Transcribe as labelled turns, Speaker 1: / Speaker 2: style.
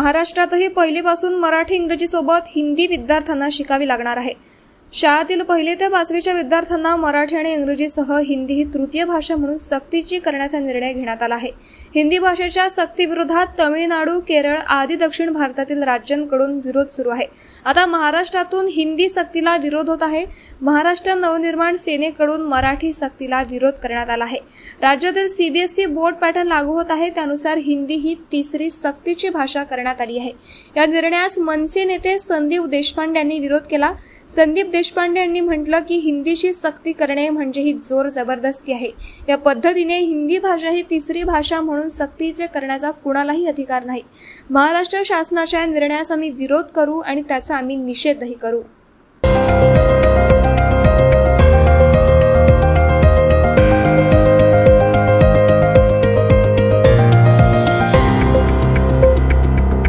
Speaker 1: महाराष्ट्रातही पहिलीपासून मराठी इंग्रजी सोबत हिंदी विद्यार्थ्यांना शिकावी लागणार आहे। शाळेतील 1ली ते 5वीच्या विद्यार्थ्यांना मराठी आणि इंग्रजीसह हिंदी ही तृतीय भाषा म्हणून सक्तीची करण्याचा निर्णय घेण्यात आला आहे। हिंदी भाषेच्या सक्तीविरोधात तमिळनाडू, केरळ आदी दक्षिण भारतातील राज्यांकडून विरोध सुरू आहे। आता महाराष्ट्रातून हिंदी सक्तीला विरोध होत आहे। महाराष्ट्र नवनिर्माण सेनेकडून मराठी सक्तीला विरोध करण्यात आला आहे। राज्यातील सीबीएसई बोर्ड पॅटर्न लागू होत आहे, त्यानुसार हिंदी ही तिसरी सक्तीची भाषा करण्यात आली आहे। या निर्णयास मनसे नेते संदीप देशपांडे यांनी विरोध केला। संदीप देशपांडे यांनी म्हटलं की हिंदीची सक्ती करणे म्हणजे ही जोर जबरदस्ती आहे। या पद्धतीने हिंदी भाषा ही तिसरी भाषा म्हणून सक्तीचे करण्याचा कुणालाही अधिकार नाही। महाराष्ट्र शासनाच्या निर्णयास आम्ही विरोध करू आणि त्याचा आम्ही निषेधही करू।